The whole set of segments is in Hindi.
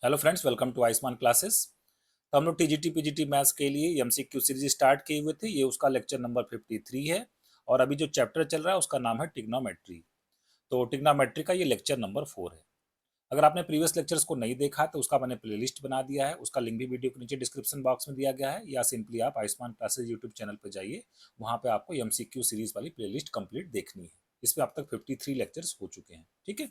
Hello friends, welcome to Ayushman classes. तो हम लोग टीजीटी पीजीटी मैथ्स के लिए एमसीक्यू सीरीज स्टार्ट किए हुए थे। ये उसका लेक्चर नंबर 53 है और अभी जो चैप्टर चल रहा है उसका नाम है ट्रिग्नोमेट्री। तो ट्रिग्नोमेट्री का ये लेक्चर नंबर 4 है। अगर आपने प्रीवियस लेक्चर्स को नहीं देखा तो उसका मैंने प्लेलिस्ट बना दिया है, उसका लिंक भी वीडियो के नीचे डिस्क्रिप्शन बॉक्स में दिया गया है, या सिंपली आप आयुष्मान क्लासेस यूट्यूब चैनल पर जाइए, वहाँ पे आपको एमसीक्यू सीरीज वाली प्लेलिस्ट कंप्लीट देखनी है। इसमें अब तक 53 लेक्चर्स हो चुके हैं। ठीक है।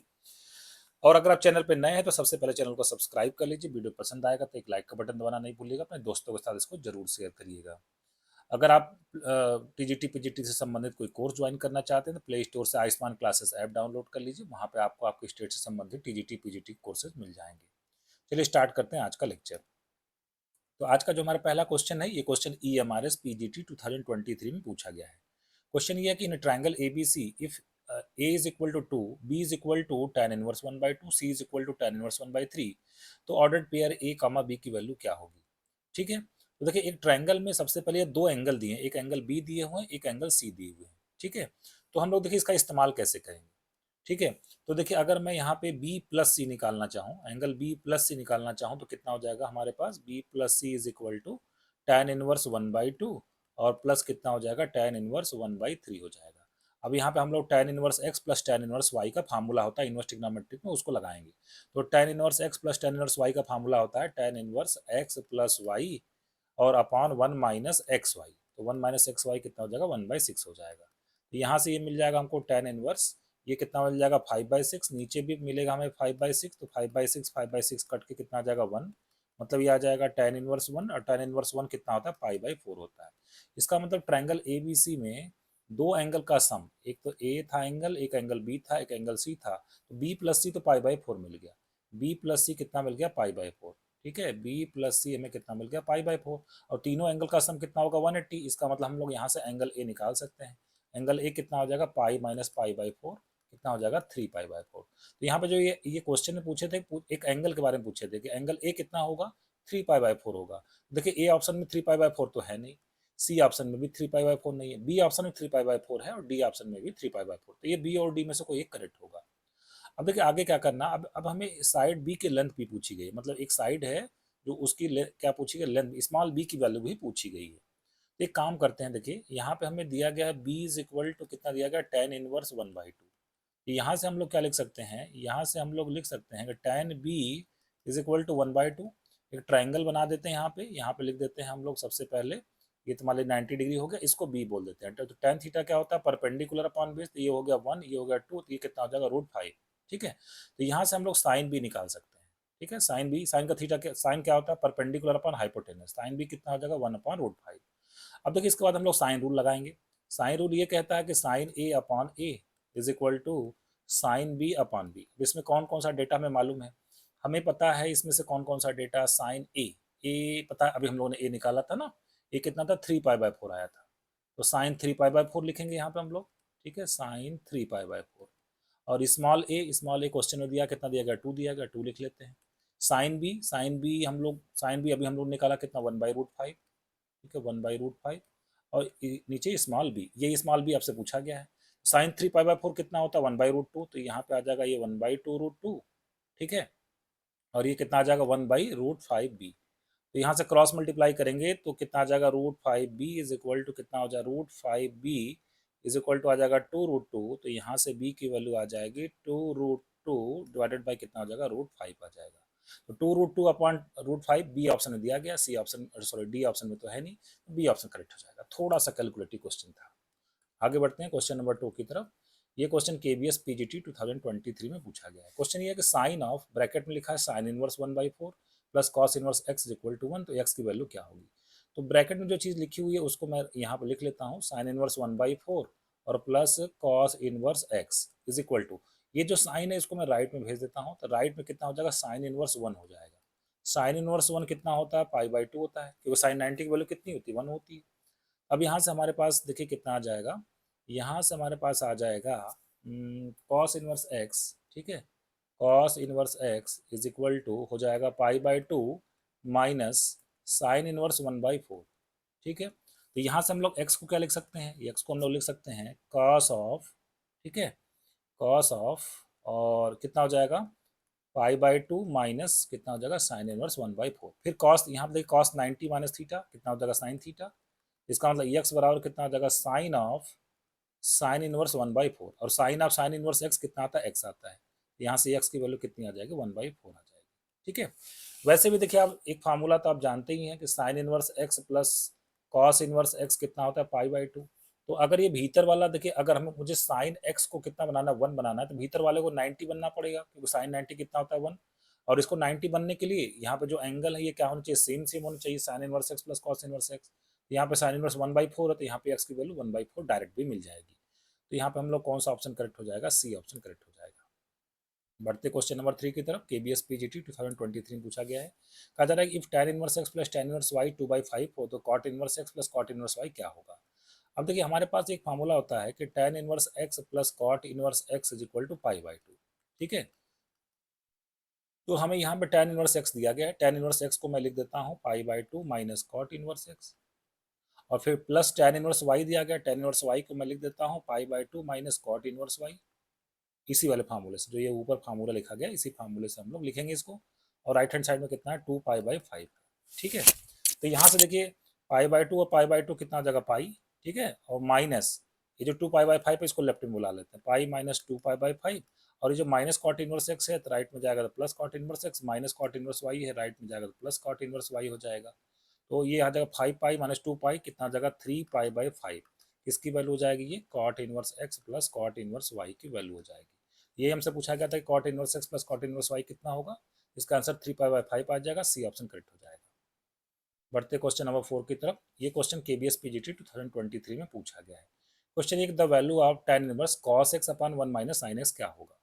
और अगर आप चैनल पे नए हैं तो सबसे पहले चैनल को सब्सक्राइब कर लीजिए। वीडियो पसंद आएगा तो एक लाइक का बटन दबाना नहीं भूलिएगा। अपने दोस्तों के साथ इसको जरूर शेयर करिएगा। अगर आप टीजीटी पीजीटी से संबंधित कोई कोर्स ज्वाइन करना चाहते हैं तो प्ले स्टोर से आयुष्मान क्लासेस ऐप डाउनलोड कर लीजिए। वहाँ पे आपको आपके स्टेट से संबंधित टीजीटी पीजीटी कोर्सेज मिल जाएंगे। चलिए स्टार्ट करते हैं आज का लेक्चर। तो आज का जो हमारा पहला क्वेश्चन है, ये क्वेश्चन EMRS PGT 2023 में पूछा गया है। क्वेश्चन ये है कि in triangle ABC if A is equal to 2, B is equal to tan inverse 1/2, C is equal to tan inverse 1/3, तो ordered pair A comma B की वैल्यू क्या होगी। ठीक है। तो देखिए, एक ट्राइंगल में सबसे पहले दो एंगल दिए हैं, एक एंगल B दिए हुए हैं, एक एंगल C दिए हुए हैं। ठीक है। तो हम लोग देखिए इसका इस्तेमाल कैसे करेंगे। ठीक है। तो देखिए, अगर मैं यहाँ पे B प्लस सी निकालना चाहूँ, एंगल B प्लस सी निकालना चाहूँ, तो कितना हो जाएगा हमारे पास, B plus C is equal to tan inverse 1/2 और प्लस कितना हो जाएगा, tan इनवर्स 1/3 हो जाएगा। अब यहाँ पे हम लोग tan inverse x plus tan inverse y का फार्मूला होता है इनवर्स ट्रिग्नोमेट्रिक में, उसको लगाएंगे। तो tan inverse x plus tan inverse y का फार्मूला होता है tan inverse x plus y और अपॉन 1 - xy। तो 1 - xy कितना हो जाएगा, 1/6 हो जाएगा। तो यहाँ से ये मिल जाएगा हमको tan इनवर्स, ये कितना मिल जाएगा 5/6, नीचे भी मिलेगा हमें 5/6, तो 5/6 कट के कितना आ जाएगा 1, मतलब ये आ जाएगा tan इनवर्स 1, और tan इनवर्स 1 कितना होता है, π/4 होता है। इसका मतलब ट्रायंगल ABC में दो एंगल का सम, एक तो A था एंगल, एक एंगल B था, एक एंगल C था, तो B प्लस सी तो π/4 मिल गया। B प्लस सी कितना मिल गया, π/4। ठीक है। B प्लस सी हमें कितना मिल गया, π/4, और तीनों एंगल का सम कितना होगा, 180। इसका मतलब हम लोग यहाँ से एंगल A निकाल सकते हैं। एंगल A कितना हो जाएगा, पाई माइनस π/4, कितना हो जाएगा 3π/4। तो यहाँ पे जो ये क्वेश्चन में पूछे थे, एक एंगल के बारे में पूछे थे कि एंगल A कितना होगा, 3π/4 होगा। देखिए, A ऑप्शन में 3π/4 तो है नहीं, C ऑप्शन में भी 3π/4 नहीं है, B ऑप्शन में 3π/4 है, और D ऑप्शन में भी 3π/4। तो ये B और D में से कोई एक करेक्ट होगा। अब देखिए आगे क्या करना। अब हमें साइड बी की लेंथ भी पूछी गई है, मतलब एक साइड है जो उसकी क्या पूछी गई, लेंथ स्मॉल बी की वैल्यू भी पूछी गई है। तो एक काम करते हैं, देखिए यहाँ पे हमें दिया गया है बी इज इक्वल टू कितना दिया गया, tan इनवर्स 1/2। यहाँ से हम लोग क्या लिख सकते हैं, यहाँ से हम लोग लिख सकते हैं कि tan B is equal to 1/2। एक ट्राइंगल बना देते हैं, यहाँ पे लिख देते हैं हम लोग सबसे पहले, ये तुम्हारे 90 डिग्री हो गया, इसको बी बोल देते हैं। तो tan थीटा क्या होता है, परपेंडिकुलर अपॉन बेस, तो ये हो गया 1, ये हो गया 2, तो ये कितना हो जाएगा, √5। ठीक है। तो यहाँ से हम लोग साइन बी निकाल सकते हैं। ठीक है। साइन बी, साइन का थीटा क्या, साइन क्या होता है, perpendicular upon hypotenuse, sine B कितना हो जाएगा, 1/√5। अब देखिए इसके बाद हम लोग साइन रूल लगाएंगे। साइन रूल ये कहता है कि sine A upon A is equal to sine B upon B. इसमें कौन कौन सा डेटा हमें मालूम है, हमें पता है इसमें से कौन कौन सा डेटा, साइन ए पता है, अभी हम लोगों ने ए निकाला था ना, ए कितना था, 3π/4 आया था। तो साइन 3π/4 लिखेंगे यहाँ पे हम लोग। ठीक है, साइन 3π/4। और स्मॉल ए क्वेश्चन में दिया कितना, दिया गया 2, दिया गया 2 लिख लेते हैं। साइन बी हम लोग, साइन बी अभी हम लोग निकाला कितना, 1/√5। ठीक है, 1/√5। और नीचे स्मॉल बी, ये स्मॉल बी आपसे पूछा गया है। साइन 3π/4 कितना होता है, 1/√2, तो यहाँ पे आ जाएगा ये 1/2√2। ठीक है। और ये कितना आ जाएगा, 1/√5b। तो यहाँ से क्रॉस मल्टीप्लाई करेंगे तो कितना आ जाएगा, √5b इज इक्वल टू कितना हो जाएगा, √5b इज इक्वल टू आ जाएगा 2√2। तो यहाँ से b की वैल्यू आ जाएगी 2√2 डिवाइडेड बाई कितना हो जाएगा, √5 आ जाएगा। तो 2√2 अपॉन √5 बी ऑप्शन में दिया गया, C option sorry D option में तो है नहीं, बी ऑप्शन करेक्ट हो जाएगा। थोड़ा सा कैलकुलेटिव क्वेश्चन था। आगे बढ़ते हैं क्वेश्चन नंबर 2 की तरफ। ये क्वेश्चन KBS PGT 2023 में पूछा गया है। क्वेश्चन ये है कि साइन ऑफ, ब्रैकेट में लिखा है sine inverse 1/4 plus cos inverse x is equal to 1, तो x की वैल्यू क्या होगी। तो ब्रैकेट में जो चीज़ लिखी हुई है उसको मैं यहाँ पर लिख लेता हूँ, साइन इनवर्स 1/4 और plus cos inverse x is equal to, ये जो साइन है इसको मैं राइट में भेज देता हूँ, तो राइट में कितना हो जाएगा, साइन इनवर्स 1 हो जाएगा। साइन इनवर्स 1 कितना होता है, π/2 होता है, क्योंकि साइन 90 की वैल्यू कितनी होती है, 1 होती है। अब यहाँ से हमारे पास देखिए कितना आ जाएगा, यहाँ से हमारे पास आ जाएगा कॉस इनवर्स एक्स। ठीक है, cos inverse x is equal to हो जाएगा π/2 माइनस साइन इनवर्स 1/4। ठीक है। तो यहाँ से हम लोग एक्स को क्या लिख सकते हैं, एक्स को हम लोग लिख सकते हैं कॉस ऑफ, ठीक है, कॉस ऑफ, और कितना हो जाएगा, पाई/2 माइनस कितना हो जाएगा साइन इनवर्स 1/4। फिर कॉस, यहाँ पे देखिए कॉस 90 माइनस थीटा कितना हो जाएगा साइन थीटा। इसका मतलब एक्स बराबर कितना हो जाएगा साइन ऑफ साइन इनवर्स 1/4, और sine of sine inverse x कितना आता है एक्स आता है। यहाँ से एक्स की वैल्यू कितनी आ जाएगी 1/4 आ जाएगी। ठीक है, वैसे भी देखिए आप एक फार्मूला तो आप जानते ही हैं कि sine inverse x plus cos inverse x कितना होता है पाई/2। तो अगर ये भीतर वाला देखिए, अगर हमें मुझे साइन एक्स को कितना बनाना 1 बनाना है, तो भीतर वाले को 90 बनना पड़ेगा, क्योंकि साइन 90 कितना होता है 1। और इसको 90 बनने के लिए यहाँ पे जो एंगल है ये क्या होना चाहिए, सेम सेम होना चाहिए, sign inverse x plus cos inverse x. यहाँ पे साइन इनवर्स 1/4 है, तो यहाँ पे एक्स की वैल्यू 1/4 डायरेक्ट भी मिल जाएगी। तो यहाँ पे हम लोग कौन सा ऑप्शन करेक्ट हो जाएगा, सी ऑप्शन करेक्ट हो जाएगा। बढ़ते क्वेश्चन नंबर 3 की तरफ। केबीएस पीजीटी 2023 में पूछा गया है, कहा जा रहा है कि if tan inverse x plus tan inverse y 2/5 हो तो cot inverse x plus cot inverse y क्या होगा। अब देखिए हमारे पास एक फार्मूला होता है कि tan inverse x plus cot inverse x is equal to पाई/2। ठीक है, तो हमें यहाँ पे tan इनवर्स एक्स दिया गया है, tan इनवर्स एक्स को मैं लिख देता हूँ पाई/2 माइनस cot इनवर्स एक्स, और फिर प्लस tan इनवर्स वाई दिया गया, tan इनवर्स वाई को मैं लिख देता हूँ पाई/2 माइनस cot इनवर्स वाई। इसी वाले फार्मूले से, जो ये ऊपर फार्मूला लिखा गया इसी फार्मूले से हम लोग लिखेंगे इसको। और राइट हैंड साइड में कितना है 2π/5। ठीक है, तो यहाँ से देखिए पाई/2 और पाई/2 कितना जगह पाई। ठीक है, और माइनस ये जो 2π/5 है इसको लेफ्ट में बुला लेते हैं, पाई माइनस 2π/5। और ये जो माइनस कॉट इनवर्स एक्स है तो राइट में जाएगा तो plus cot inverse x, minus cot inverse y है राइट में जाएगा तो प्लस कॉट इनवर्स वाई हो जाएगा। तो ये आ जाएगा 5π माइनस 2π कितना जगह 3π/5। किसकी वैल्यू हो जाएगी, ये cot inverse x plus cot inverse y की वैल्यू हो जाएगी। ये हमसे पूछा गया था कि cot inverse x plus cot inverse y कितना होगा, इसका आंसर 3π/5 आ जाएगा, सी ऑप्शन करेक्ट हो जाएगा। बढ़ते क्वेश्चन नंबर 4 की तरफ। ये क्वेश्चन केबीएस पीजीटी 2023 में पूछा गया है। क्वेश्चन एक, the value of tan inverse cos x upon 1 minus sine x क्या होगा।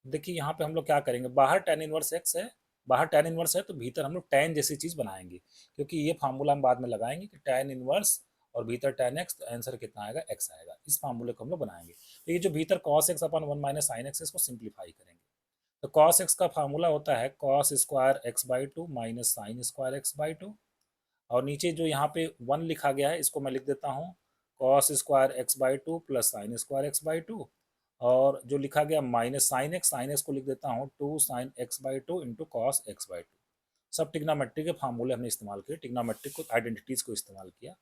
देखिए यहाँ पे हम लोग क्या करेंगे, बाहर tan इनवर्स एक्स है, बाहर tan इनवर्स है तो भीतर हम लोग tan जैसी चीज बनाएंगे, क्योंकि ये फार्मूला हम बाद में लगाएंगे कि tan इनवर्स और भीतर tan एक्स, तो आंसर कितना आएगा x आएगा। इस फार्मूले को हम लोग बनाएंगे। तो ये जो भीतर cos x upon 1 minus sine x इसको सिंप्लीफाई करेंगे। तो cos x का फार्मूला होता है cos square x/2 minus sine square x/2। और नीचे जो यहाँ पे 1 लिखा गया है इसको मैं लिख देता हूँ cos square x/2 plus sine square x/2। और जो लिखा गया माइनस साइन एक्स को लिख देता हूँ 2 sign x/2 into cos x/2। सब टिग्नोमेट्री के फार्मूले हमने इस्तेमाल किए, टिग्नोमेट्रिक को आइडेंटिटीज को इस्तेमाल किया।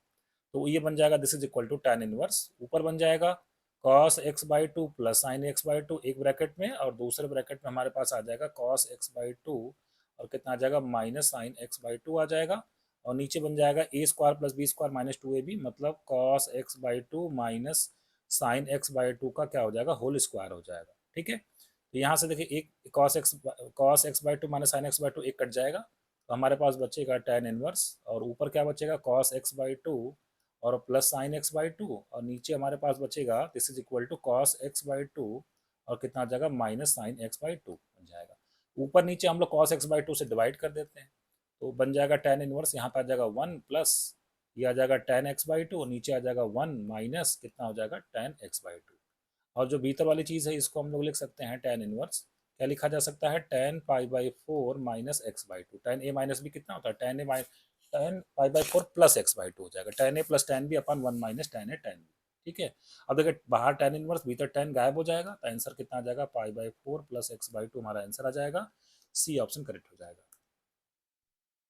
तो ये बन जाएगा this is equal to tan inverse, ऊपर बन जाएगा cos x/2 plus sign x/2 एक ब्रैकेट में, और दूसरे ब्रैकेट में हमारे पास आ जाएगा cos x/2 और कितना आ जाएगा माइनस साइन x/2 आ जाएगा। और नीचे बन जाएगा a square plus b square minus 2ab, मतलब cos x/2 minus sign x/2 का क्या हो जाएगा होल स्क्वायर हो जाएगा। ठीक है, तो यहाँ से देखिए एक cos x/2 minus sign x/2 एक कट जाएगा, तो हमारे पास बचेगा tan इनवर्स, और ऊपर क्या बचेगा cos x/2 और प्लस साइन x/2, और नीचे हमारे पास बचेगा this is equal to cos x/2 और कितना आ जाएगा माइनस साइन x/2 बन जाएगा। ऊपर नीचे हम लोग cos x/2 से डिवाइड कर देते हैं, तो बन जाएगा tan इनवर्स, यहाँ पे आ जाएगा 1 प्लस ये आ जाएगा tan x/2 और नीचे आ जाएगा 1 माइनस कितना हो जाएगा tan x/2। और जो भीतर वाली चीज़ है इसको हम लोग लिख सकते हैं tan इनवर्स, क्या लिखा जा सकता है tan π/4 minus x/2। tan a minus भी कितना होता है tan π/4 प्लस x/2 हो जाएगा, tan a plus tan b upon 1 minus tan a tan b। ठीक है, अब देखिए बाहर tan इनवर्स भीतर tan गायब हो जाएगा, तो आंसर कितना आ जाएगा π/4 प्लस x/2 हमारा आंसर आ जाएगा, सी ऑप्शन करेक्ट हो जाएगा।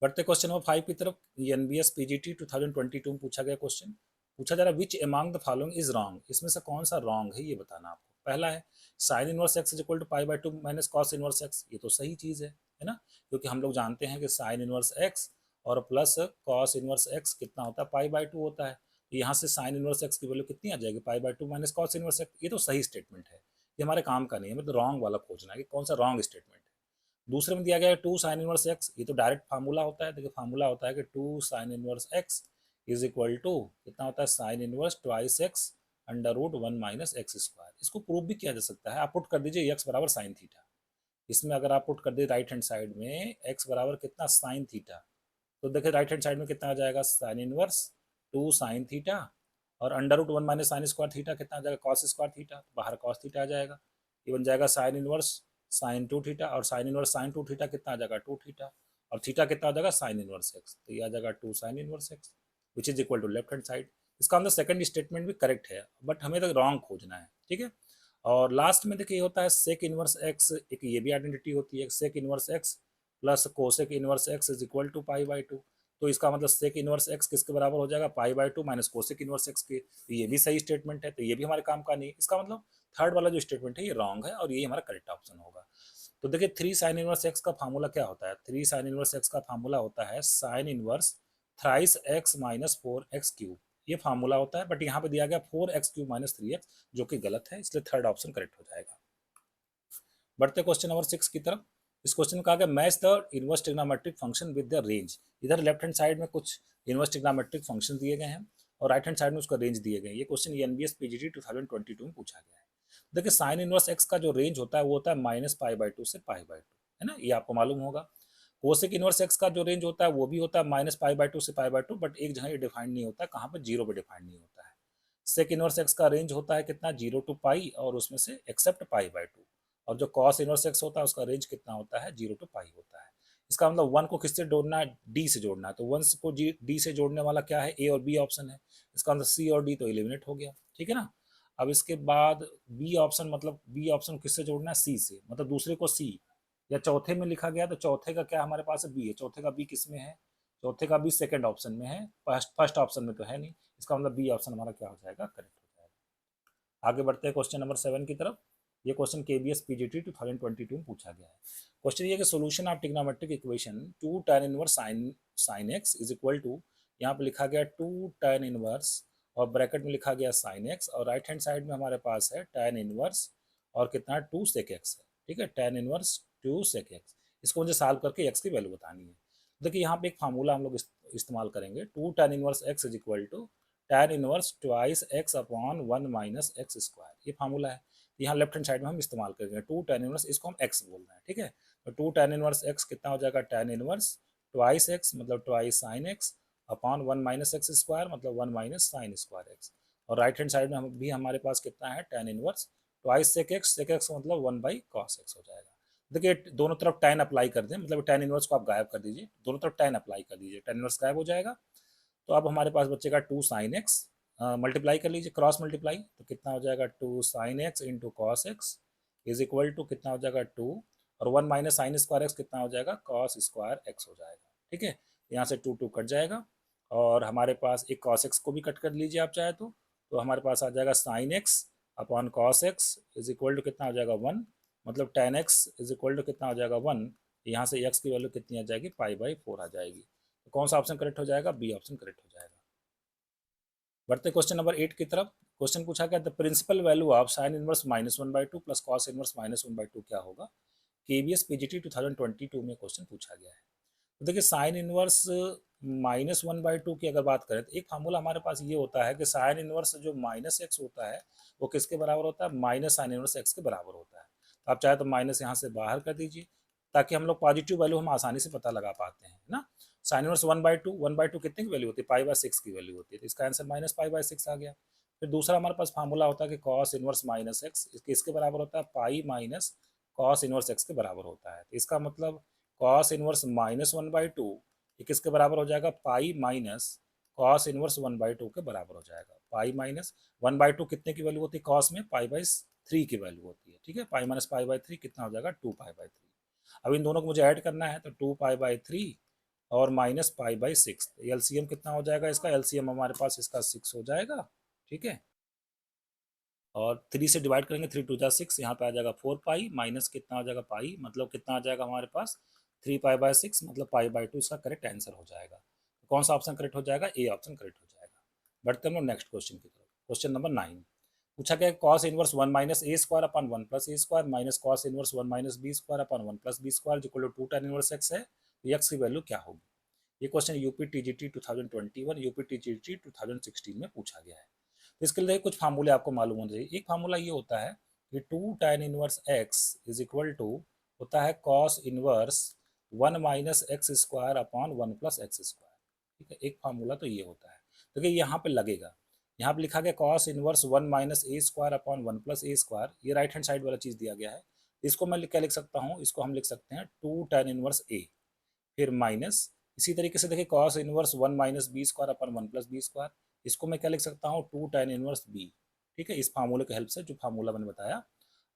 बढ़ते क्वेश्चन नंबर 5 की तरफ। एनबीएस पीजीटी 2022 में पूछा गया क्वेश्चन, पूछा जा रहा है which among the following is wrong, इसमें से कौन सा रॉन्ग है ये बताना आपको। पहला है sine inverse x is equal to π/2 minus cos inverse x, ये तो सही चीज़ है ना, क्योंकि हम लोग जानते हैं कि साइन इनवर्स एक्स और प्लस कॉस इनवर्स एक्स कितना होता है π/2 होता है। तो यहाँ से साइन इनवर्स एक्स की वैल्यू कितनी आ जाएगी π/2 माइनस कॉस इनवर्स एक्स, ये तो सही स्टेटमेंट है, ये हमारे काम का नहीं है, हमें तो रॉन्ग वाला खोजना है कि कौन सा रॉन्ग स्टेटमेंट है। दूसरे में दिया गया है 2 साइन इनवर्स एक्स, ये तो डायरेक्ट फार्मूला होता है, देखिए फार्मूला होता है कि 2 sine inverse x is equal to कितना होता है sine inverse twice x under root 1 minus x square. इसको प्रूव भी किया जा सकता है, आप पुट कर दीजिए एक्स बराबर साइन थीटा। इसमें अगर आप पुट कर दीजिए राइट हैंड साइड में एक्स बराबर कितना साइन थीटा, तो देखिए राइट हैंड साइड में कितना आ जाएगा साइन इनवर्स 2 साइन थीटा और under root 1 minus sine square theta कितना आ जाएगा कॉस स्क्वायर थीटा, बाहर कॉस थीटा आ जाएगा, ये बन जाएगा साइन इनवर्स साइन 2 थीटा, और साइन इनवर्स साइन 2 थीटा कितना आ जाएगा 2 थीटा, और थीटा कितना आ जाएगा साइन इनवर्स एक्स, तो ये आ जाएगा 2 sine inverse x which is equal to left hand side. इसका मतलब सेकंड स्टेटमेंट भी करेक्ट है, बट हमें तो रॉन्ग खोजना है। ठीक है, और लास्ट में देखिए होता है सेक इनवर्स एक्स, एक ये भी आइडेंटिटी होती है, sec inverse x plus cosec inverse x is equal to pi by two. तो इसका मतलब सेक इनवर्स एक्स किसके बराबर हो जाएगा, पाई by to minus cosec inverse x के। तो ये भी सही स्टेटमेंट है, तो ये भी हमारे काम का नहीं। इसका मतलब थर्ड वाला जो स्टेटमेंट है ये रॉन्ग है और ये हमारा करेक्ट ऑप्शन होगा। तो देखिए थ्री साइन इनवर्स एक्स का फार्मूला क्या होता है, थ्री साइन इनवर्स एक्स का फार्मूला होता है sine inverse thrice x minus four x cube, ये फार्मूला होता है। बट यहाँ पे दिया गया four x cube minus three x, जो कि गलत है, इसलिए थर्ड ऑप्शन करेक्ट हो जाएगा। बढ़ते क्वेश्चन नंबर 6 की तरफ। इस क्वेश्चन में कहा गया match the inverse trigonometric function with the range. इधर लेफ्ट हैंड साइड में कुछ इनवर्स ट्रिग्नोमेट्रिक फंक्शन दिए गए हैं और राइट हैंड साइड में उसका रेंज दिए गए हैं। ये क्वेश्चन एनबीएस पीजीटी 2022 में पूछा गया है। देखिए साइन इनवर्स एक्स का जो रेंज होता है वो होता है माइनस पाई बाई टू से पाई बाई टू, है ना, ये आपको मालूम होगा। कोसेक इनवर्स एक्स का जो रेंज होता है वो भी होता है माइनस पाई बाई टू से पाई बाई टू, बट एक जगह ये डिफाइंड नहीं होता है, कहाँ पर, जीरो पे डिफाइंड नहीं होता है। सेक इनवर्स एक्स का रेंज होता है कितना, जीरो टू पाई, और उसमें से एक्सेप्ट पाई बाई टू। और जो कॉस इनवर्स एक्स होता है उसका रेंज कितना होता है, जीरो टू पाई होता है। इसका मतलब वन को किससे जोड़ना है, डी से जोड़ना है। तो वन को डी से जोड़ने वाला क्या है, ए और बी ऑप्शन है। इसका मतलब सी और डी तो एलिमिनेट हो गया, ठीक है ना। अब इसके बाद बी ऑप्शन, मतलब बी ऑप्शन किससे जोड़ना है, सी से, मतलब दूसरे को सी, या चौथे में लिखा गया तो चौथे का क्या हमारे पास है, बी है। चौथे का बी किस में है, चौथे का बी सेकंड ऑप्शन में है, फर्स्ट ऑप्शन में तो है नहीं। इसका मतलब बी ऑप्शन हमारा क्या हो जाएगा, करेक्ट हो जाएगा। आगे बढ़ते हैं क्वेश्चन नंबर 7 की तरफ। ये क्वेश्चन केबीएस पीजीटी 2022 में पूछा गया है। क्वेश्चन ये कि solution of trigonometric equation two tan inverse sine x is equal to, यहाँ पे लिखा गया टू tan इनवर्स और ब्रैकेट में लिखा गया साइन एक्स, और राइट हैंड साइड में हमारे पास है tan इनवर्स और कितना, टू सेक एक्स है, ठीक है, tan inverse two sec x. इसको मुझे सॉल्व करके एक्स की वैल्यू बतानी है। देखिए यहाँ पे एक फार्मूला हम लोग इस्तेमाल करेंगे, two tan inverse x is equal to tan inverse twice x upon one minus x square, ये फार्मूला है। यहाँ लेफ्ट हैंड साइड में हम इस्तेमाल करेंगे टू tan इनवर्स, इसको हम x बोल रहे हैं, ठीक है। तो टू tan इनवर्स x कितना हो जाएगा, tan इनवर्स ट्वाइस x मतलब twice sine x upon one minus x square मतलब one minus sine square x. और राइट हैंड साइड में हम भी हमारे पास कितना है, tan inverse twice sec x मतलब वन बाई कॉस एक्स हो जाएगा। देखिए दोनों तरफ tan अप्लाई कर दें, मतलब tan इनवर्स को आप गायब कर दीजिए, दोनों तरफ tan अप्लाई कर दीजिए, tan इनवर्स गायब हो जाएगा। तो अब हमारे पास बचेगा टू साइन एक्स, मल्टीप्लाई कर लीजिए, क्रॉस मल्टीप्लाई, तो कितना हो जाएगा, two sine x into cos x is equal to कितना हो जाएगा, टू, और one minus sine square x कितना हो जाएगा, कॉस स्क्वायर एक्स हो जाएगा, ठीक है। यहाँ से टू टू कट जाएगा और हमारे पास एक कॉस एक्स को भी कट कर लीजिए आप चाहे तो हमारे पास आ जाएगा sine x upon cos x is equal to कितना हो जाएगा, वन, मतलब tan x is equal to कितना हो जाएगा, वन। यहाँ से एक्स की वैल्यू कितनी आ जाएगी, पाई बाई फोर आ जाएगी। तो कौन सा ऑप्शन करेक्ट हो जाएगा, बी ऑप्शन करेक्ट हो जाएगा। बढ़ते क्वेश्चन नंबर 8 की तरफ। क्वेश्चन पूछा गया the principal value of sine inverse minus one by two plus cos inverse minus one by two क्या होगा। केबीएस पीजीटी 2022 में क्वेश्चन पूछा गया है। तो देखिए sign inverse minus one by to की अगर बात करें तो एक फार्मूला हमारे पास ये होता है कि साइन इनवर्स जो माइनस एक्स होता है वो किसके बराबर होता है, माइनस साइन इनवर्स एक्स के बराबर होता है। तो आप चाहे तो माइनस यहाँ से बाहर कर दीजिए ताकि हम लोग पॉजिटिव वैल्यू हम आसानी से पता लगा पाते हैं ना। Sine inverse one by two कितने की वैल्यू होती है, पाई बाय सिक्स की वैल्यू होती है, तो इसका answer minus pi by six आ गया। फिर दूसरा हमारे पास फार्मूला होता है कि कॉस इनवर्स माइनस एक्स इसके बराबर होता है pi minus cos inverse x के बराबर होता है। तो इसका मतलब cos inverse minus one by to ये किसके बराबर हो जाएगा, pi minus cos inverse one by to के बराबर हो जाएगा। Pi minus one by two कितने की वैल्यू होती है, कॉस में पाई बाई थ्री की वैल्यू होती है, ठीक है। Pi minus pi by three कितना हो जाएगा, टू पाई बाई थ्री। अब इन दोनों को मुझे ऐड करना है तो टू पाई बाई थ्री और minus pi by six, LCM कितना हो जाएगा इसका, एलसीएम हमारे पास इसका सिक्स हो जाएगा, ठीक है। और थ्री से डिवाइड करेंगे, थ्री टू जा सिक्स, यहाँ पे आ जाएगा फोर पाई माइनस कितना हो जाएगा पाई, मतलब कितना आ जाएगा हमारे पास थ्री पाई बाय सिक्स मतलब पाई बाय टू, इसका करेक्ट आंसर हो जाएगा। तो कौन सा ऑप्शन करेक्ट हो जाएगा, ए ऑप्शन करेक्ट हो जाएगा। बढ़ते हम लोग नेक्स्ट क्वेश्चन की तरफ। क्वेश्चन नंबर 9 पूछा गया cos inverse one minus a square upon one plus a square minus cos inverse one minus b square upon one plus b square equal to two tan inverse x है, तो एक्स की वैल्यू क्या होगी। ये question UP TGT 2021 UP TGT 2016 में पूछा गया है। तो इसके लिए कुछ फार्मूले आपको मालूम होने चाहिए। एक फार्मूला ये होता है कि two tan inverse x is equal to होता है cos inverse one minus x square upon one plus x square, ठीक है। एक फार्मूला तो ये होता है। देखिए यहाँ पे लगेगा, यहाँ पे लिखा गया cos inverse one minus a square upon one plus a square, ये राइट हैंड साइड वाला चीज़ दिया गया है। इसको मैं क्या लिख सकता हूँ, इसको हम लिख सकते हैं टू tan इनवर्स ए, फिर माइनस इसी तरीके से देखिए cos inverse one minus b square upon one plus b square, इसको मैं क्या लिख सकता हूँ, टू tan इनवर्स बी, ठीक है। इस फार्मूले की हेल्प से, जो फार्मूला मैंने बताया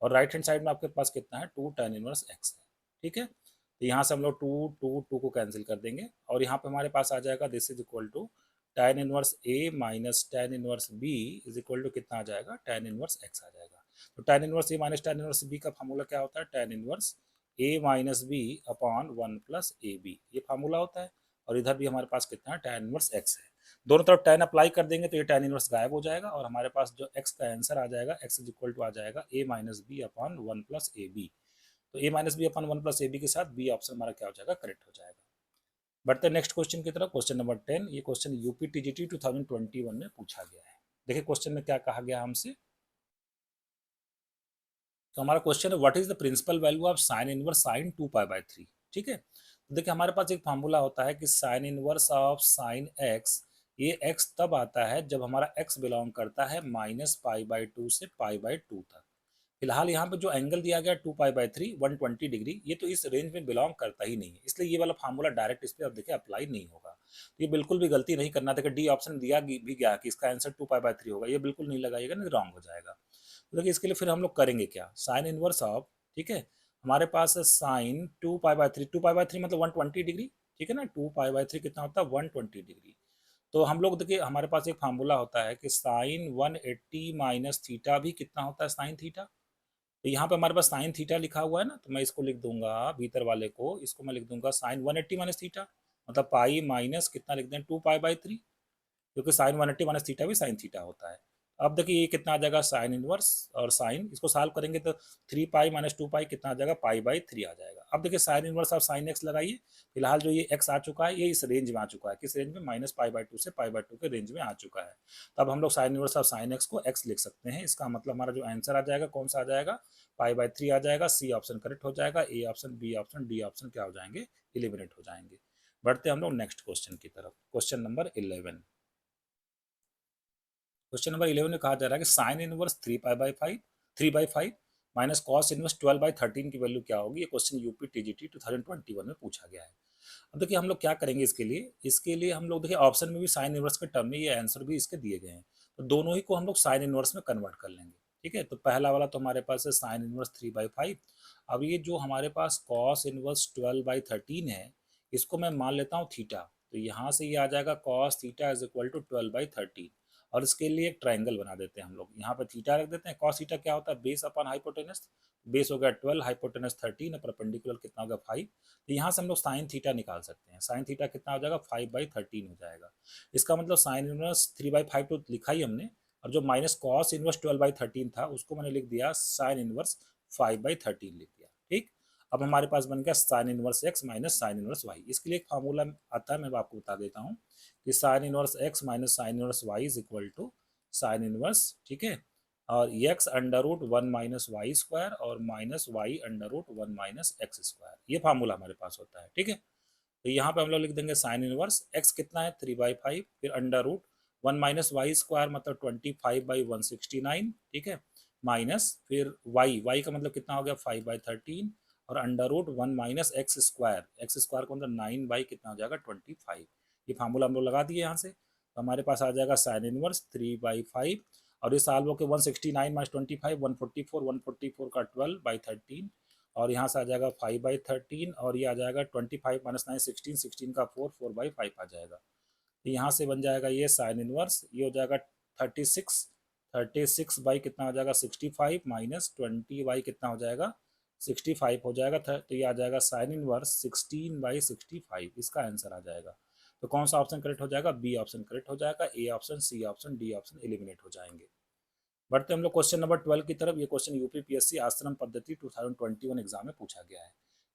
और राइट हैंड साइड में आपके पास कितना है 2 tan इनवर्स x है, ठीक है। तो यहाँ से हम लोग 2 को कैंसिल कर देंगे और यहाँ पे हमारे पास आ जाएगा this is equal to tan inverse a minus tan inverse b is equal to कितना आ जाएगा tan इनवर्स x आ जाएगा। तो tan inverse a minus tan inverse b का फार्मूला क्या होता है tan inverse a minus b upon 1 plus a b, ये फार्मूला होता है। और इधर भी हमारे पास कितना है tan इनवर्स x है। दोनों तरफ tan अप्लाई कर देंगे तो ये tan इनवर्स गायब हो जाएगा और हमारे पास जो x का आंसर आ जाएगा x इज इक्वल टू आ जाएगा a minus b upon 1 plus a b. तो a minus b upon 1 plus a b के साथ बी ऑप्शन हमारा क्या हो जाएगा, करेक्ट हो जाएगा। बढ़ते हैं नेक्स्ट क्वेश्चन की तरफ, क्वेश्चन नंबर 10। ये क्वेश्चन यूपी टीजीटी 2021 में पूछा गया है। देखिए क्वेश्चन में क्या कहा गया हमसे। तो हमारा क्वेश्चन है what is the principal value of sine inverse sine 2π/3। ठीक है, तो देखिए हमारे पास एक फार्मूला होता है कि sine inverse of sine x, ये एक्स तब आता है जब हमारा एक्स बिलोंग करता है -π/2 से π/2 तक। फिलहाल यहाँ पे जो एंगल दिया गया 2π/3 120 डिग्री, ये तो इस रेंज में बिलोंग करता ही नहीं है, इसलिए ये वाला फार्मूला डायरेक्ट इस पर अब देखिए अप्लाई नहीं होगा। तो ये बिल्कुल भी गलती नहीं करना। देखिए डी ऑप्शन दिया भी गया कि इसका आंसर 2π/3 होगा, ये बिल्कुल नहीं लगाइएगा, नहीं रॉन्ग हो जाएगा। तो देखिए इसके लिए फिर हम लोग करेंगे क्या, साइन इनवर्स ऑफ, ठीक है, हमारे पास है साइन 2π/3, 2π/3 मतलब 120 डिग्री, ठीक है ना। 2π/3 कितना होता है 120 डिग्री। तो हम लोग देखिए हमारे पास एक फार्मूला होता है कि साइन 180 माइनस थीटा भी कितना होता है साइन थीटा। तो यहाँ पे हमारे पास साइन थीटा लिखा हुआ है ना, तो मैं इसको लिख दूंगा भीतर वाले को, इसको मैं लिख दूंगा साइन 180 माइनस थीटा, मतलब पाई माइनस कितना लिख दें 2π/3, क्योंकि साइन 180 माइनस थीटा भी साइन थीटा होता है। अब देखिए ये कितना आ जाएगा साइन इनवर्स, और साइन इसको सॉल्व करेंगे तो 3π माइनस 2π कितना आ जाएगा π/3 आ जाएगा। अब देखिए sine inverse of sine x लगाइए। फिलहाल जो ये एक्स आ चुका है ये इस रेंज में आ चुका है, किस रेंज में -π/2 से π/2 के रेंज में आ चुका है। तब हम लोग sine inverse of sine x को एक्स लिख सकते हैं। इसका मतलब हमारा जो आंसर आ जाएगा कौन सा आ जाएगा, π/3 आ जाएगा। सी ऑप्शन करेक्ट हो जाएगा, A option B option D option क्या हो जाएंगे, एलिमिनेट हो जाएंगे। बढ़ते हम लोग नेक्स्ट क्वेश्चन की तरफ, क्वेश्चन नंबर 11। क्वेश्चन नंबर 11 में कहा जा रहा है कि sine inverse 3π/5 minus cos inverse 12/13 की वैल्यू क्या होगी। ये क्वेश्चन यूपी टीजीटी 2021 में पूछा गया है। अब देखिए हम लोग क्या करेंगे इसके लिए हम लोग देखिए ऑप्शन में भी साइन इनवर्स के टर्म में ये आंसर भी इसके दिए गए हैं, तो दोनों ही को हम लोग साइन इनवर्स में कन्वर्ट कर लेंगे। ठीक है, तो पहला वाला तो हमारे पास है साइन इनवर्स 3/5। अब ये जो हमारे पास कॉस इनवर्स 12/13 है, इसको मैं मान लेता हूँ थीटा, तो यहाँ से ये आ जाएगा cos theta is equal to 12/13। और इसके लिए एक ट्राइंगल बना देते हैं हम लोग, यहाँ पर थीटा रख देते हैं। कॉस थीटा क्या होता है, बेस अपॉन हाइपोटेनस, बेस हो गया 12, हाइपोटेनस 13 और परपेंडिकुलर कितना होगा 5। तो यहाँ से हम लोग साइन थीटा निकाल सकते हैं। साइन थीटा कितना हो जाएगा 5/13 हो जाएगा। इसका मतलब साइन इनवर्स 3/5 तो लिखा ही हमने, और जो माइनस कॉस इनवर्स 12/13 था उसको मैंने लिख दिया साइन इनवर्स 5/13 लिख दिया। ठीक, अब हमारे पास बन गया sine inverse x minus sine inverse y. इसके लिए एक फार्मूला आता है, मैं आपको बता देता हूँ कि sine inverse x minus sine inverse Y is equal to sine inverse, ठीक है, और X under root 1 minus Y square और minus Y under root 1 minus x square. ये फार्मूला हमारे पास होता है। ठीक है, तो यहाँ पे हम लोग लिख देंगे साइन इनवर्स एक्स कितना है 3/5, फिर under root 1 minus Y square मतलब 25/169, ठीक है, माइनस फिर वाई का मतलब कितना हो गया 5/13, और under root 1 minus x square का मतलब 9 बाई कितना हो जाएगा 25। ये फार्मूला हम लोग लगा दिए यहाँ से, तो हमारे पास आ जाएगा साइन इनवर्स 3/5, और इस साल वो के 169 माइनस 25 144, 144 का 12/13, और यहाँ से आ जाएगा 5/13, और ये आ जाएगा 25 माइनस 9 16, 16 का 4, 4/5 आ जाएगा। तो यहाँ से बन जाएगा ये साइन इनवर्स, ये हो जाएगा 36, 36 बाई कितना हो जाएगा 65 माइनस 20 बाई कितना हो जाएगा 65 हो जाएगा। तो ये आ जाएगा साइन इनवर्स 16/65, इसका आंसर आ जाएगा। तो कौन सा ऑप्शन करेक्ट हो जाएगा, बी ऑप्शन करेक्ट हो जाएगा। A option, C option, D option eliminate हो जाएंगे। बढ़ते हम लोग क्वेश्चन नंबर 12 की तरफ। ये क्वेश्चन यूपीपीएससी आश्रम पद्धति 2021 एग्जाम में पूछा गया है।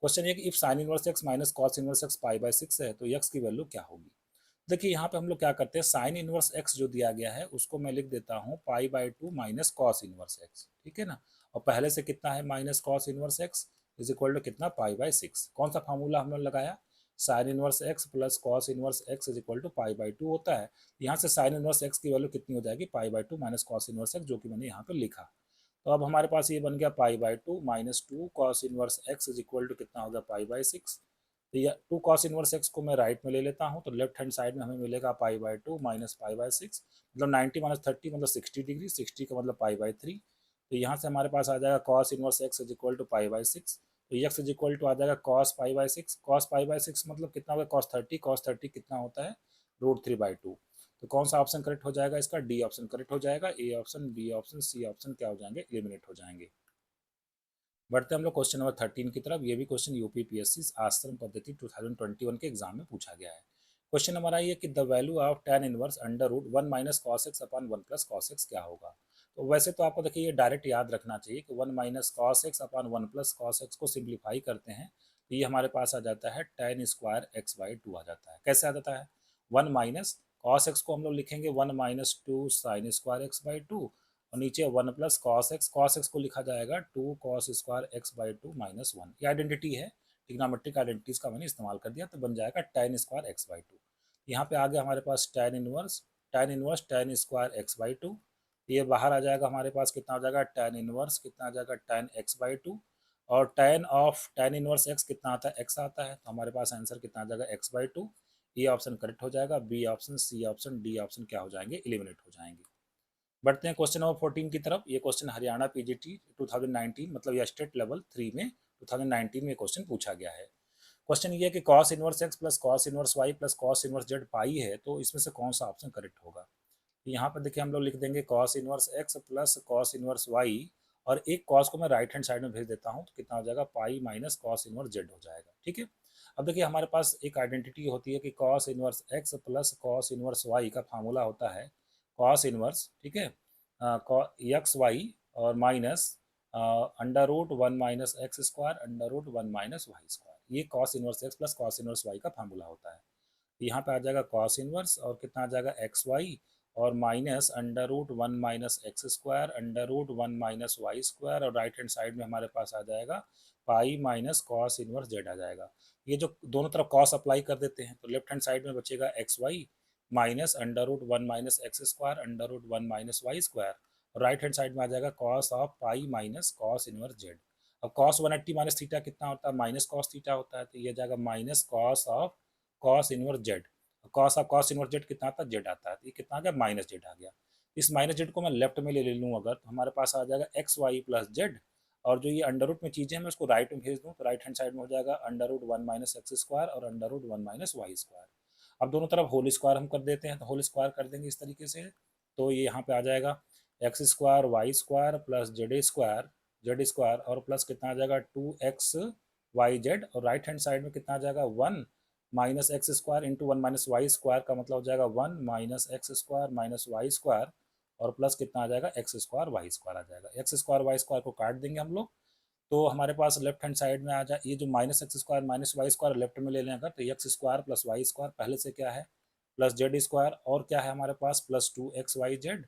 क्वेश्चन ये कि if sine inverse x minus cos inverse X π/6 है तो एक्स की वैल्यू क्या होगी। देखिए यहाँ पे हम लोग क्या करते हैं, साइन इनवर्स एक्स जो दिया गया है उसको मैं लिख देता हूँ π/2 माइनस कॉस इनवर्स एक्स, ठीक है ना। और पहले से कितना है minus cos inverse x is equal to कितना π/6। कौन सा फार्मूला हमने लगाया, sine inverse x plus cos inverse x is equal to π/2 होता है। यहाँ से साइन इनवर्स एक्स की वैल्यू कितनी हो जाएगी π/2 माइनस कॉस इनवर्स एक्स, जो कि मैंने यहाँ पे लिखा। तो अब हमारे पास ये बन गया π/2 minus 2 cos inverse x is equal to कितना होगा π/6। तो ये 2 कॉस इनवर्स एक्स को मैं राइट में ले लेता हूँ, तो लेफ्ट हैंड साइड में हमें मिलेगा π/2 माइनस π/6, मतलब 90 माइनस 30 मतलब 60 डिग्री, 60 का मतलब π/3। तो यहाँ से हमारे पास आ जाएगा cos inverse x is equal to पाई/6। तो x इज इक्वल टू आ जाएगा cos पाई/6। cos पाई/6 मतलब कितना होगा, cos 30 कितना होता है, √3/2। तो कौन सा ऑप्शन करेक्ट हो जाएगा इसका, डी ऑप्शन करेक्ट हो जाएगा। A option, B option, C option क्या हो जाएंगे, एलिमिनेट हो जाएंगे। बढ़ते हैं हम लोग क्वेश्चन नंबर 13 की तरफ। ये भी क्वेश्चन यूपीपीएससी आश्रम पद्धति 2021 के एग्जाम में पूछा गया है। क्वेश्चन नंबर आई है कि the value of tan inverse under root 1 minus cos x upon 1 plus cos x क्या होगा। तो वैसे तो आपको देखिए ये डायरेक्ट याद रखना चाहिए कि 1 minus cos x upon 1 plus cos x को सिंप्लीफाई करते हैं तो ये हमारे पास आ जाता है tan स्क्वायर x/2 आ जाता है। कैसे आ जाता है, 1 माइनस कॉस एक्स को हम लोग लिखेंगे 1 माइनस 2 साइन स्क्वायर x/2 और नीचे 1 प्लस कॉस एक्स को लिखा जाएगा 2 कॉस स्क्वायर x/2 माइनस 1। ये आइडेंटिटी है, ट्रिग्नोमेट्रिक आइडेंटिटीज का मैंने इस्तेमाल कर दिया तो बन जाएगा tan स्क्वायर x/2। यहाँ पे आ गया हमारे पास tan स्क्वायर x/2। ये बाहर आ जाएगा हमारे पास कितना हो जाएगा, tan इनवर्स कितना आ जाएगा tan x/2 और tan इनवर्स x कितना आता है, x आता है। तो हमारे पास आंसर कितना आ जाएगा x/2। ये ऑप्शन करेक्ट हो जाएगा। B option, C option, D option क्या हो जाएंगे, एलिमिनेट हो जाएंगे। बढ़ते हैं क्वेश्चन नंबर 14 की तरफ। ये क्वेश्चन हरियाणा पीजीटी 2019 मतलब या स्टेट लेवल 3 में 2019 में क्वेश्चन पूछा गया है। क्वेश्चन ये है कि cos inverse x plus cos inverse y plus cos inverse z पाई है तो इसमें से कौन सा ऑप्शन करेक्ट होगा। यहाँ पर देखिए हम लोग लिख देंगे cos inverse x plus cos inverse y और एक cos को मैं राइट हैंड साइड में भेज देता हूँ तो कितना हो जाएगा, pi minus cos inverse z हो जाएगा। ठीक है, अब देखिए हमारे पास एक आइडेंटिटी होती है कि cos inverse x plus cos inverse y का फार्मूला होता है cos इनवर्स, ठीक है, एक्स वाई और minus under root 1 minus x square under root 1 minus Y square. ये cos inverse x plus cos inverse y का फार्मूला होता है। यहाँ पे आ जाएगा cos इनवर्स और कितना आ जाएगा एक्स वाई और minus under root 1 minus x square under root 1 minus Y square और राइट हैंड साइड में हमारे पास आ जाएगा pi minus cos inverse z आ जाएगा। ये जो दोनों तरफ cos अप्लाई कर देते हैं तो लेफ्ट हैंड साइड में बचेगा x y minus under root 1 minus x square under root 1 minus Y square और राइट हैंड साइड में आ जाएगा cos of pi minus cos inverse z। अब cos 180 माइनस थीटा कितना होता है, माइनस cos थीटा होता है तो ये जाएगा minus cos of cos inverse z। cos of cos inverse z कितना आता है, z आता है तो ये कितना आ गया, माइनस z आ गया। इस माइनस z को मैं लेफ्ट में ले लूँ अगर तो हमारे पास आ जाएगा एक्स वाई प्लस जेड और जो ये अंडर रूट में चीज़ें हैं मैं उसको राइट में भेज दूँ तो राइट हैंड साइड में हो जाएगा under root 1 minus x square और under root 1 minus Y square. अब दोनों तरफ होल स्क्वायर हम कर देते हैं तो होल स्क्वायर कर देंगे इस तरीके से तो ये यहाँ पे आ जाएगा x square y square plus z square और प्लस कितना आ जाएगा 2xyz और राइट हैंड साइड में कितना आ जाएगा 1 minus x square into 1 minus Y square का मतलब हो जाएगा 1 minus x square minus Y square और प्लस कितना आ जाएगा एक्स स्क्वायर वाई स्क्वायर आ जाएगा। एक्स स्क्वायर वाई स्क्वायर को काट देंगे हम लोग तो हमारे पास लेफ्ट हैंड साइड में आ जाए ये जो minus x square minus Y square left में ले लें अगर तो x square plus y square पहले से क्या है प्लस जेड स्क्वायर और क्या है हमारे पास प्लस 2xyz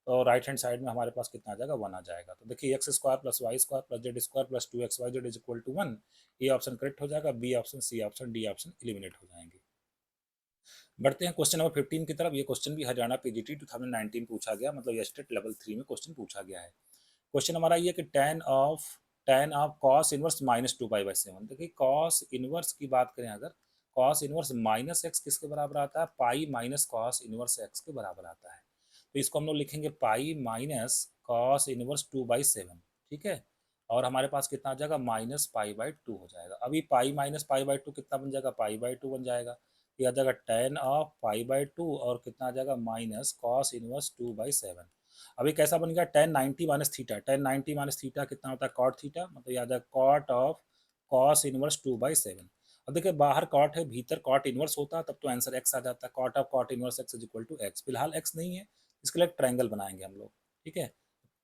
और राइट हैंड साइड में हमारे पास कितना आ जाएगा 1 आ जाएगा। तो देखिए x square plus y square plus z square plus 2xyz is equal to 1। ये ऑप्शन करेक्ट हो जाएगा। B option, C option, D option eliminate हो जाएंगे। बढ़ते हैं क्वेश्चन नंबर 15 की तरफ। ये क्वेश्चन भी हरियाणा पीजीटी 2019 पूछा गया मतलब स्टेट लेवल 3 में क्वेश्चन पूछा गया है। क्वेश्चन हमारा ये कि tan of cos inverse minus 2 पाई/7। देखिए cos इनवर्स की बात करें अगर cos इनवर्स माइनस एक्स किसके बराबर आता है, पाई माइनस cos इनवर्स एक्स के बराबर आता है। तो इसको हम लोग लिखेंगे पाई माइनस cos इनवर्स 2/7। ठीक है, और हमारे पास कितना आ जाएगा माइनस पाई/2 हो जाएगा। अभी पाई माइनस पाई/2 कितना बन जाएगा, पाई/2 बन जाएगा। ये आ जाएगा tan ऑफ पाई/2 और कितना आ जाएगा माइनस cos इनवर्स 2/7। अभी कैसा बन गया, tan90 माइनस थीटा कितना होता है, cot थीटा मतलब याद है cot ऑफ cos इनवर्स 2/7। अब देखिए बाहर cot है भीतर cot इनवर्स होता है तब तो आंसर x आ जाता है। cot of cot inverse x is equal to x। फिलहाल x नहीं है इसके लिए ट्रायंगल बनाएंगे हम लोग। ठीक है,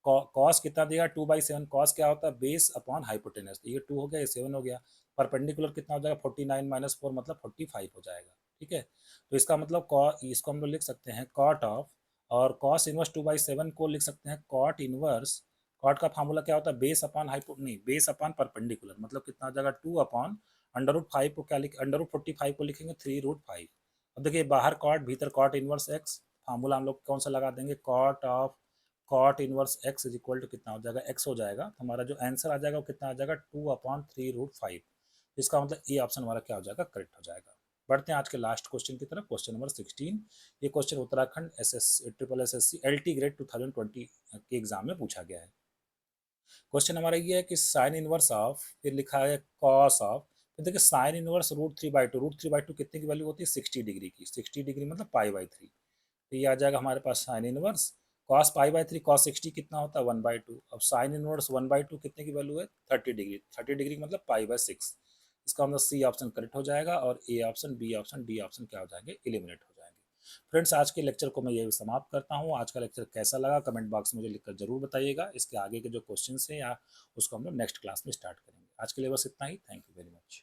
कॉस कितना दिया 2/7। कॉस क्या होता है, बेस अपॉन हाइपोटेनस। ये 2 हो गया, ये 7 हो गया। परपेंडिकुलर कितना हो जाएगा 49 माइनस 4 मतलब 45 हो जाएगा। ठीक है, तो इसका मतलब इसको हम लोग लिख सकते हैं कॉट ऑफ और कॉस इनवर्स 2/7 को लिख सकते हैं कॉट इनवर्स। कॉट का फार्मूला क्या होता है, बेस अपॉन हाइपो नहीं बेस अपॉन परपेंडिकुलर मतलब कितना हो जाएगा 2 अपॉन अंडर रूट 5 को क्या लिख अंडर रूट 45 को लिखेंगे 3√5। अब देखिए बाहर कॉट भीतर कॉट इनवर्स एक्स। फार्मूला हम लोग कौन सा लगा देंगे, cot of cot inverse x is equal to कितना हो जाएगा, एक्स हो जाएगा। तो हमारा जो आंसर आ जाएगा वो कितना आ जाएगा 2/3√5। इसका मतलब ये ऑप्शन हमारा क्या हो जाएगा, करेक्ट हो जाएगा। बढ़ते हैं आज के लास्ट क्वेश्चन की तरफ, क्वेश्चन नंबर 16। ये question Uttarakhand SSC L T grade 2020 के एग्जाम में पूछा गया है। क्वेश्चन हमारा ये है कि साइन इनवर्स ऑफ, फिर लिखा है कॉस ऑफ, फिर देखिए साइन इनवर्स √3/2, √3/2 कितने की वैल्यू होती है 60 डिग्री की, 60 डिग्री मतलब π/3। तो ये आ जाएगा हमारे पास साइन इनवर्स कॉस π/3, कॉस 60 कितना होता है 1/2। अब साइन इनवर्स 1/2 कितने की वैल्यू है 30 डिग्री, 30 डिग्री मतलब π/6। इसका मतलब सी ऑप्शन करेक्ट हो जाएगा और A option, B option, D option क्या हो जाएंगे, एलिमिनेट हो जाएंगे। फ्रेंड्स आज के लेक्चर को मैं यही समाप्त करता हूँ। आज का लेक्चर कैसा लगा कमेंट बॉक्स में मुझे लिखकर जरूर बताइएगा। इसके आगे के जो क्वेश्चन हैं या उसको हम लोग नेक्स्ट क्लास में स्टार्ट करेंगे। आज के लिए बस इतना ही। Thank you very much.